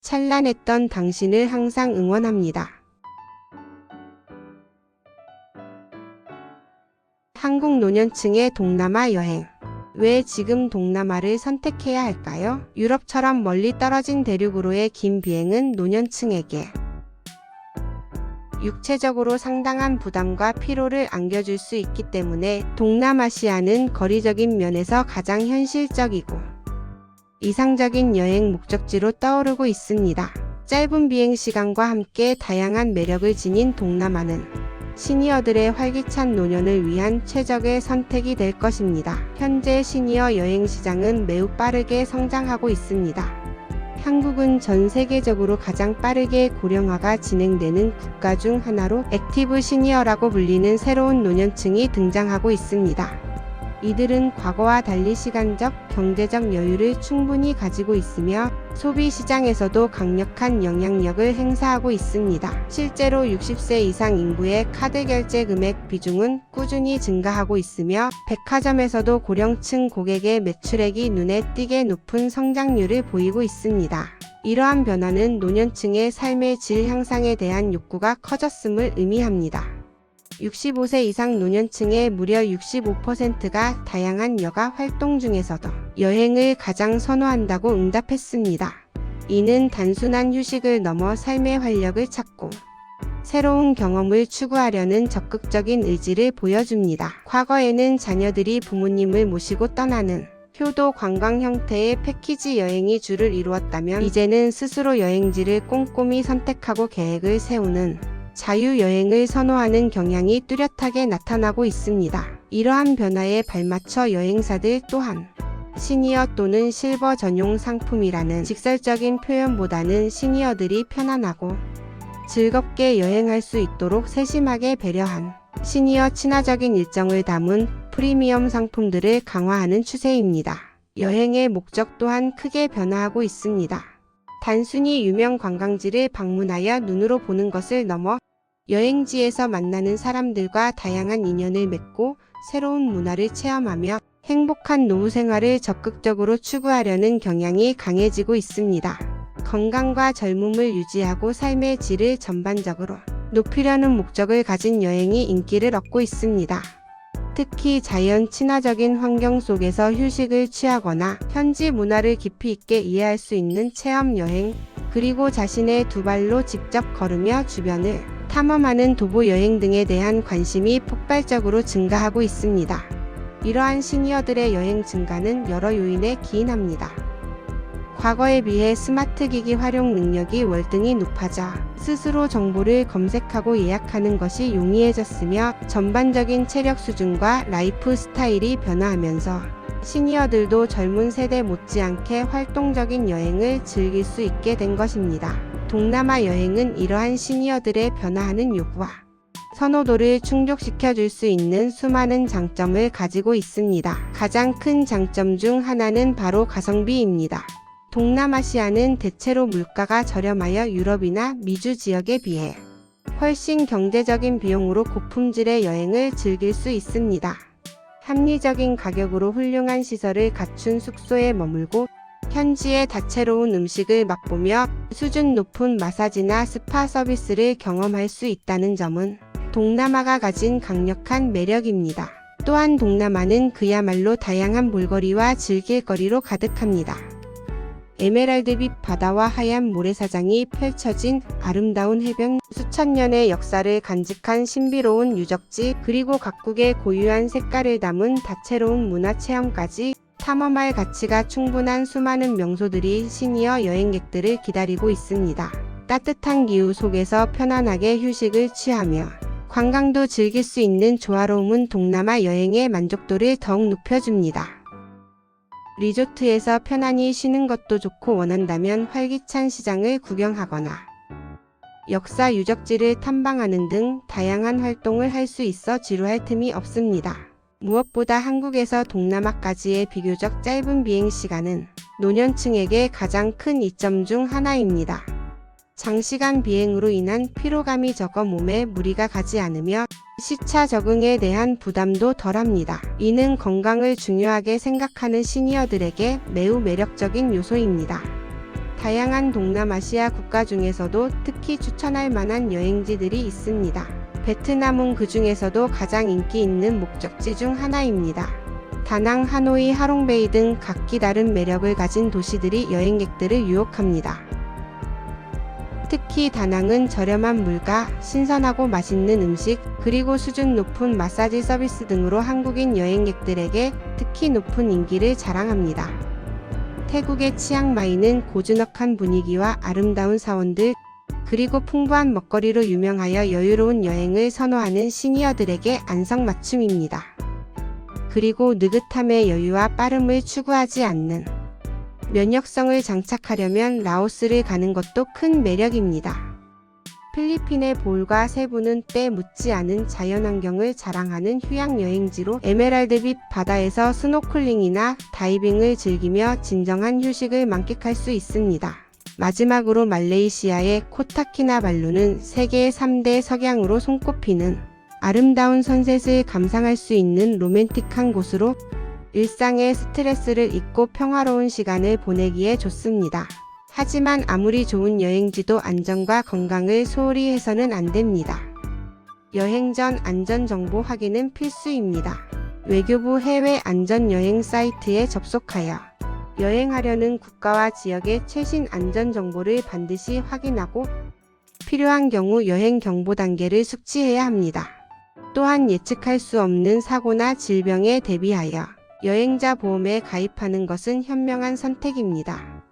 찬란했던 당신을 항상 응원합니다. 한국 노년층의 동남아 여행. 왜 지금 동남아를 선택해야 할까요? 유럽처럼 멀리 떨어진 대륙으로의 긴 비행은 노년층에게 육체적으로 상당한 부담과 피로를 안겨줄 수 있기 때문에 동남아시아는 거리적인 면에서 가장 현실적이고 이상적인 여행 목적지로 떠오르고 있습니다. 짧은 비행 시간과 함께 다양한 매력을 지닌 동남아는 시니어들의 활기찬 노년을 위한 최적의 선택이 될 것입니다. 현재 시니어 여행 시장은 매우 빠르게 성장하고 있습니다. 한국은 전 세계적으로 가장 빠르게 고령화가 진행되는 국가 중 하나로 액티브 시니어라고 불리는 새로운 노년층이 등장하고 있습니다. 이들은 과거와 달리 시간적, 경제적 여유를 충분히 가지고 있으며 소비 시장에서도 강력한 영향력을 행사하고 있습니다. 실제로 60세 이상 인구의 카드 결제 금액 비중은 꾸준히 증가하고 있으며 백화점에서도 고령층 고객의 매출액이 눈에 띄게 높은 성장률을 보이고 있습니다. 이러한 변화는 노년층의 삶의 질 향상에 대한 욕구가 커졌음을 의미합니다. 65세 이상 노년층의 무려 65%가 다양한 여가 활동 중에서도 여행을 가장 선호한다고 응답했습니다. 이는 단순한 휴식을 넘어 삶의 활력을 찾고 새로운 경험을 추구하려는 적극적인 의지를 보여줍니다. 과거에는 자녀들이 부모님을 모시고 떠나는 효도 관광 형태의 패키지 여행이 주를 이루었다면 이제는 스스로 여행지를 꼼꼼히 선택하고 계획을 세우는 자유여행을 선호하는 경향이 뚜렷하게 나타나고 있습니다. 이러한 변화에 발맞춰 여행사들 또한 시니어 또는 실버 전용 상품이라는 직설적인 표현보다는 시니어들이 편안하고 즐겁게 여행할 수 있도록 세심하게 배려한 시니어 친화적인 일정을 담은 프리미엄 상품들을 강화하는 추세입니다. 여행의 목적 또한 크게 변화하고 있습니다. 단순히 유명 관광지를 방문하여 눈으로 보는 것을 넘어 여행지에서 만나는 사람들과 다양한 인연을 맺고 새로운 문화를 체험하며 행복한 노후 생활을 적극적으로 추구하려는 경향이 강해지고 있습니다. 건강과 젊음을 유지하고 삶의 질을 전반적으로 높이려는 목적을 가진 여행이 인기를 얻고 있습니다. 특히 자연 친화적인 환경 속에서 휴식을 취하거나 현지 문화를 깊이 있게 이해할 수 있는 체험 여행, 그리고 자신의 두 발로 직접 걸으며 주변을 탐험하는 도보 여행 등에 대한 관심이 폭발적으로 증가하고 있습니다. 이러한 시니어들의 여행 증가는 여러 요인에 기인합니다. 과거에 비해 스마트 기기 활용 능력이 월등히 높아져 스스로 정보를 검색하고 예약하는 것이 용이해졌으며 전반적인 체력 수준과 라이프 스타일이 변화하면서 시니어들도 젊은 세대 못지않게 활동적인 여행을 즐길 수 있게 된 것입니다. 동남아 여행은 이러한 시니어들의 변화하는 요구와 선호도를 충족시켜 줄 수 있는 수많은 장점을 가지고 있습니다. 가장 큰 장점 중 하나는 바로 가성비입니다. 동남아시아는 대체로 물가가 저렴하여 유럽이나 미주 지역에 비해 훨씬 경제적인 비용으로 고품질의 여행을 즐길 수 있습니다. 합리적인 가격으로 훌륭한 시설을 갖춘 숙소에 머물고 현지의 다채로운 음식을 맛보며 수준 높은 마사지나 스파 서비스를 경험할 수 있다는 점은 동남아가 가진 강력한 매력입니다. 또한 동남아는 그야말로 다양한 볼거리와 즐길거리로 가득합니다. 에메랄드빛 바다와 하얀 모래사장이 펼쳐진 아름다운 해변, 수천 년의 역사를 간직한 신비로운 유적지, 그리고 각국의 고유한 색깔을 담은 다채로운 문화체험까지 탐험할 가치가 충분한 수많은 명소들이 시니어 여행객들을 기다리고 있습니다. 따뜻한 기후 속에서 편안하게 휴식을 취하며 관광도 즐길 수 있는 조화로움은 동남아 여행의 만족도를 더욱 높여줍니다. 리조트에서 편안히 쉬는 것도 좋고 원한다면 활기찬 시장을 구경하거나 역사 유적지를 탐방하는 등 다양한 활동을 할 수 있어 지루할 틈이 없습니다. 무엇보다 한국에서 동남아까지의 비교적 짧은 비행 시간은 노년층에게 가장 큰 이점 중 하나입니다. 장시간 비행으로 인한 피로감이 적어 몸에 무리가 가지 않으며 시차 적응에 대한 부담도 덜합니다. 이는 건강을 중요하게 생각하는 시니어들에게 매우 매력적인 요소입니다. 다양한 동남아시아 국가 중에서도 특히 추천할 만한 여행지들이 있습니다. 베트남은 그 중에서도 가장 인기 있는 목적지 중 하나입니다. 다낭, 하노이, 하롱베이 등 각기 다른 매력을 가진 도시들이 여행객들을 유혹합니다. 특히 다낭은 저렴한 물가, 신선하고 맛있는 음식, 그리고 수준 높은 마사지 서비스 등으로 한국인 여행객들에게 특히 높은 인기를 자랑합니다. 태국의 치앙마이는 고즈넉한 분위기와 아름다운 사원들, 그리고 풍부한 먹거리로 유명하여 여유로운 여행을 선호하는 시니어들에게 안성맞춤입니다. 그리고 느긋함의 여유와 빠름을 추구하지 않는 면역성을 장착하려면 라오스를 가는 것도 큰 매력입니다. 필리핀의 볼과 세부는 때 묻지 않은 자연환경을 자랑하는 휴양여행지로 에메랄드빛 바다에서 스노클링이나 다이빙을 즐기며 진정한 휴식을 만끽할 수 있습니다. 마지막으로 말레이시아의 코타키나발루는 세계의 3대 석양으로 손꼽히는 아름다운 선셋을 감상할 수 있는 로맨틱한 곳으로 일상의 스트레스를 잊고 평화로운 시간을 보내기에 좋습니다. 하지만 아무리 좋은 여행지도 안전과 건강을 소홀히 해서는 안 됩니다. 여행 전 안전정보 확인은 필수입니다. 외교부 해외 안전여행 사이트에 접속하여 여행하려는 국가와 지역의 최신 안전정보를 반드시 확인하고 필요한 경우 여행 경보 단계를 숙지해야 합니다. 또한 예측할 수 없는 사고나 질병에 대비하여 여행자 보험에 가입하는 것은 현명한 선택입니다.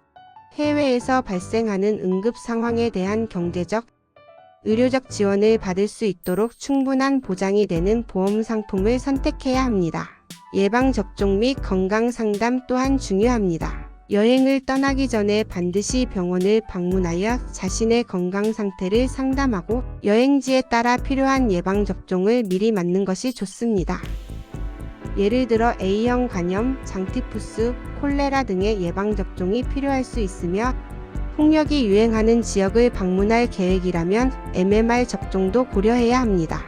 해외에서 발생하는 응급 상황에 대한 경제적, 의료적 지원을 받을 수 있도록 충분한 보장이 되는 보험 상품을 선택해야 합니다. 예방접종 및 건강상담 또한 중요합니다. 여행을 떠나기 전에 반드시 병원을 방문하여 자신의 건강 상태를 상담하고 여행지에 따라 필요한 예방접종을 미리 맞는 것이 좋습니다. 예를 들어 A형 간염, 장티푸스, 콜레라 등의 예방접종이 필요할 수 있으며 홍역이 유행하는 지역을 방문할 계획이라면 MMR 접종도 고려해야 합니다.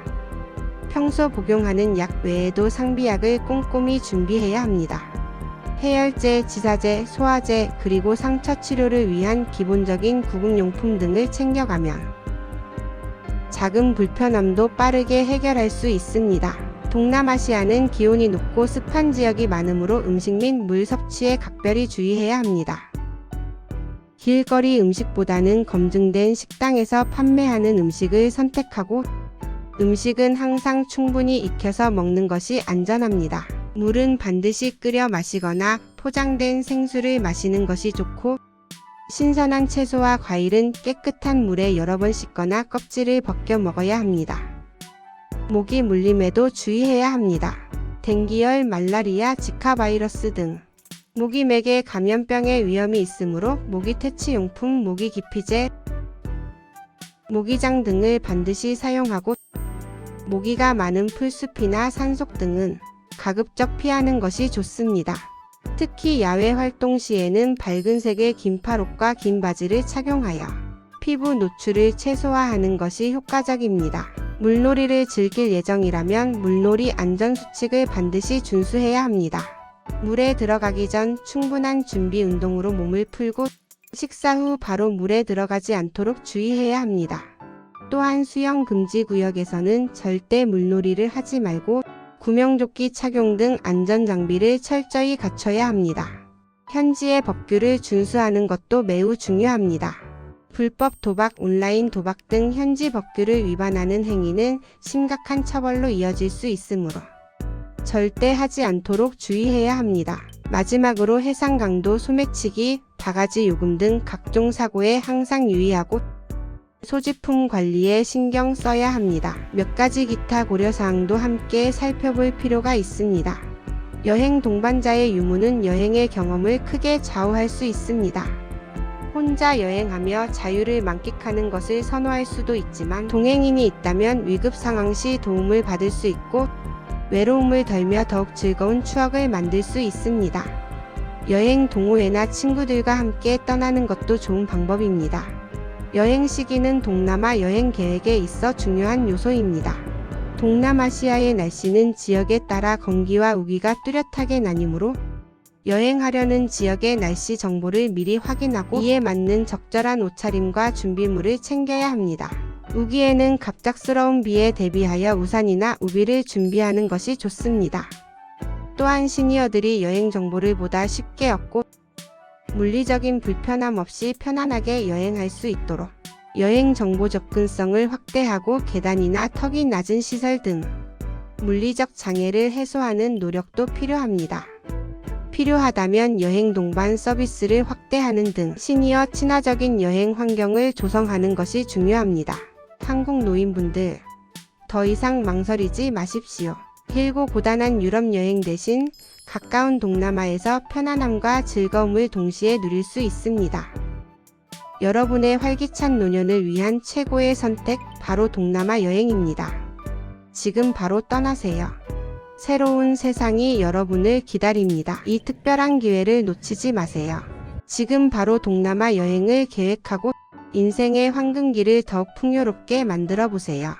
평소 복용하는 약 외에도 상비약을 꼼꼼히 준비해야 합니다. 해열제, 지사제, 소화제, 그리고 상처 치료를 위한 기본적인 구급용품 등을 챙겨가면 작은 불편함도 빠르게 해결할 수 있습니다. 동남아시아는 기온이 높고 습한 지역이 많으므로 음식 및 물 섭취에 각별히 주의해야 합니다. 길거리 음식보다는 검증된 식당에서 판매하는 음식을 선택하고 음식은 항상 충분히 익혀서 먹는 것이 안전합니다. 물은 반드시 끓여 마시거나 포장된 생수를 마시는 것이 좋고 신선한 채소와 과일은 깨끗한 물에 여러 번 씻거나 껍질을 벗겨 먹어야 합니다. 모기 물림에도 주의해야 합니다. 댕기열, 말라리아, 지카 바이러스 등 모기맥의 감염병의 위험이 있으므로 모기 퇴치용품, 모기 기피제, 모기장 등을 반드시 사용하고 모기가 많은 풀숲이나 산속 등은 가급적 피하는 것이 좋습니다. 특히 야외 활동 시에는 밝은 색의 긴팔옷과 긴 바지를 착용하여 피부 노출을 최소화하는 것이 효과적입니다. 물놀이를 즐길 예정이라면 물놀이 안전수칙을 반드시 준수해야 합니다. 물에 들어가기 전 충분한 준비 운동으로 몸을 풀고 식사 후 바로 물에 들어가지 않도록 주의해야 합니다. 또한 수영 금지 구역에서는 절대 물놀이를 하지 말고 구명조끼 착용 등 안전장비를 철저히 갖춰야 합니다. 현지의 법규를 준수하는 것도 매우 중요합니다. 불법 도박, 온라인 도박 등 현지 법규를 위반하는 행위는 심각한 처벌로 이어질 수 있으므로 절대 하지 않도록 주의해야 합니다. 마지막으로 해상 강도, 소매치기, 바가지 요금 등 각종 사고에 항상 유의하고 소지품 관리에 신경 써야 합니다. 몇 가지 기타 고려사항도 함께 살펴볼 필요가 있습니다. 여행 동반자의 유무는 여행의 경험을 크게 좌우할 수 있습니다. 혼자 여행하며 자유를 만끽하는 것을 선호할 수도 있지만 동행인이 있다면 위급 상황 시 도움을 받을 수 있고 외로움을 덜며 더욱 즐거운 추억을 만들 수 있습니다. 여행 동호회나 친구들과 함께 떠나는 것도 좋은 방법입니다. 여행 시기는 동남아 여행 계획에 있어 중요한 요소입니다. 동남아시아의 날씨는 지역에 따라 건기와 우기가 뚜렷하게 나뉘므로 여행하려는 지역의 날씨 정보를 미리 확인하고 이에 맞는 적절한 옷차림과 준비물을 챙겨야 합니다. 우기에는 갑작스러운 비에 대비하여 우산이나 우비를 준비하는 것이 좋습니다. 또한 시니어들이 여행 정보를 보다 쉽게 얻고 물리적인 불편함 없이 편안하게 여행할 수 있도록 여행 정보 접근성을 확대하고 계단이나 턱이 낮은 시설 등 물리적 장애를 해소하는 노력도 필요합니다. 필요하다면 여행 동반 서비스를 확대하는 등 시니어 친화적인 여행 환경을 조성하는 것이 중요합니다. 한국 노인분들, 더 이상 망설이지 마십시오. 길고 고단한 유럽 여행 대신 가까운 동남아에서 편안함과 즐거움을 동시에 누릴 수 있습니다. 여러분의 활기찬 노년을 위한 최고의 선택, 바로 동남아 여행입니다. 지금 바로 떠나세요. 새로운 세상이 여러분을 기다립니다. 이 특별한 기회를 놓치지 마세요. 지금 바로 동남아 여행을 계획하고 인생의 황금기를 더욱 풍요롭게 만들어 보세요.